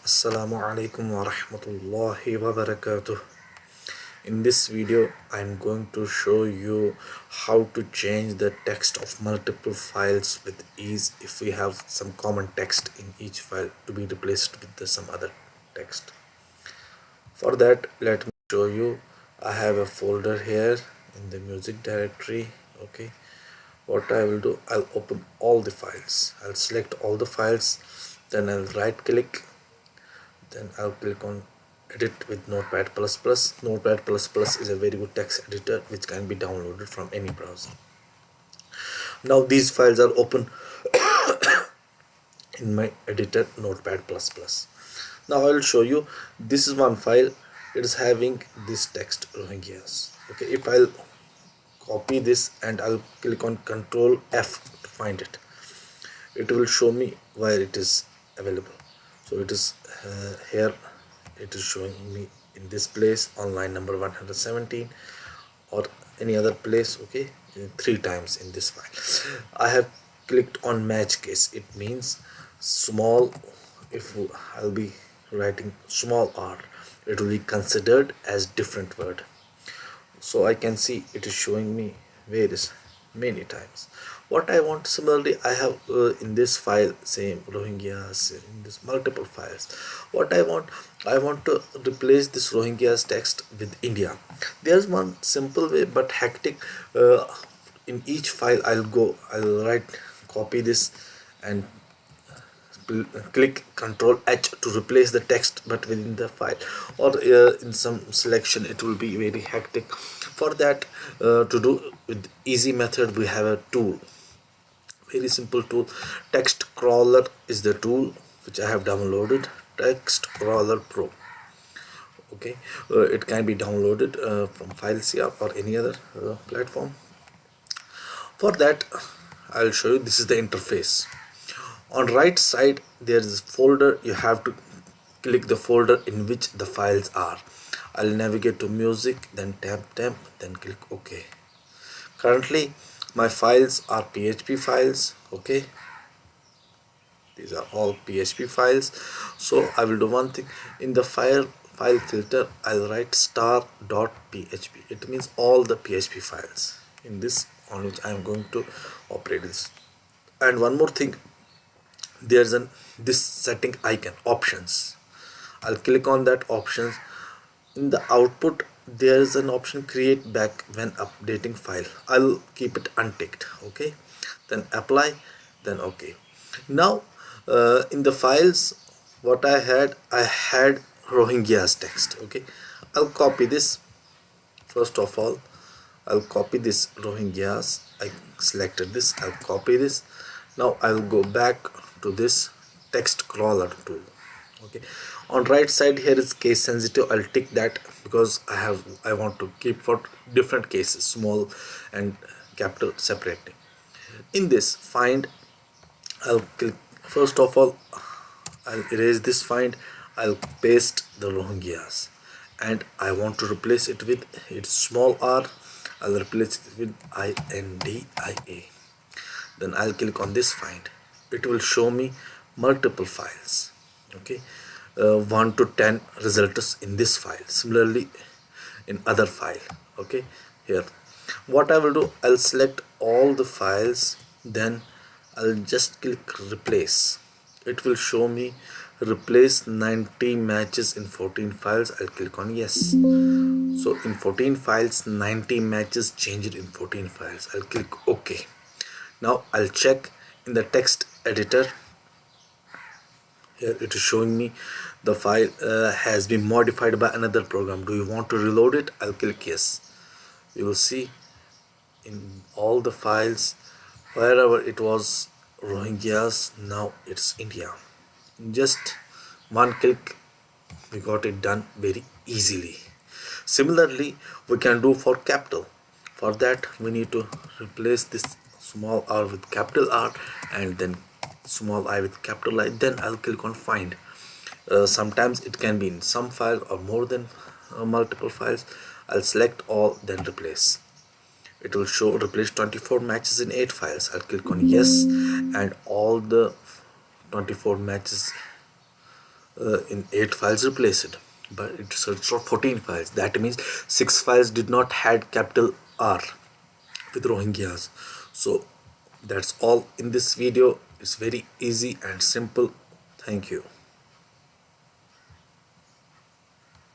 Assalamu alaikum wa rahmatullahi wa barakatuh. In this video, I'm going to show you how to change the text of multiple files with ease if we have some common text in each file to be replaced with some other text. For that, let me show you. I have a folder here in the music directory. Okay, what I will do, I'll open all the files. I'll select all the files, then I'll right click, then I'll click on edit with Notepad++. Notepad++ is a very good text editor which can be downloaded from any browser. Now these files are open in my editor Notepad++. Now I will show you. This is one file. It is having this text Rohingyas. Okay, if I'll copy this and I'll click on Control F to find it, it will show me where it is available. So it is here. It is showing me in this place on line number 117 or any other place. Okay, 3 times in this file. I have clicked on match case. It means small. If I'll be writing small r, it will be considered as different word. So I can see it is showing me various many times what I want. Similarly, I have in this file same Rohingyas in this multiple files. What I want to replace this Rohingyas text with India. There's one simple way but hectic. In each file I'll write, copy this and click Ctrl H to replace the text but within the file, or in some selection it will be very hectic. For that, to do with easy method, we have a tool, very simple tool. Text Crawler is the tool which I have downloaded. Text Crawler Pro. Okay, it can be downloaded from FileShare or any other platform. For that, I'll show you. This is the interface. On right side there is a folder. You have to click the folder in which the files are. I'll navigate to music, then tap, then click OK. Currently my files are PHP files. Okay, these are all PHP files. So I will do one thing. In the file filter, I'll write star.php. it means all the PHP files in this on which I am going to operate this. And one more thing, there's this setting icon, options. I'll click on that options. In the output there is an option, create back when updating file. I'll keep it unticked. Okay, then apply, then okay. Now in the files what I had Rohingyas text. Okay, I'll copy this. First of all, I'll copy this Rohingyas. I selected this. I'll copy this. Now I'll go back to this text crawler tool. Okay, on right side here is case sensitive. I'll tick that because I want to keep for different cases, small and capital separating. In this find, I'll click. First of all, I'll erase this find. I'll paste the Rohingyas and I want to replace it with its small r. I'll replace it with INDIA. Then I'll click on this find. It will show me multiple files. Okay, 1 to 10 results in this file. Similarly in other file. Okay, here what I will do, I'll select all the files, then I'll just click replace. It will show me replace 90 matches in 14 files. I'll click on yes. So in 14 files 90 matches changed in 14 files. I'll click OK. Now I'll check in the text editor. Here it is showing me the file has been modified by another program. Do you want to reload it? I'll click yes. You will see in all the files wherever it was Rohingyas, now it's India. In just one click we got it done very easily. Similarly we can do for capital. For that we need to replace this small r with capital R and then small I with capital I. Then I'll click on find. Sometimes it can be in some file or more than multiple files. I'll select all, then replace. It will show replace 24 matches in 8 files. I'll click on yes and all the 24 matches in 8 files replaced, but it searched for 14 files. That means 6 files did not had capital R with Rohingyas. So that's all in this video. It's very easy and simple. Thank you.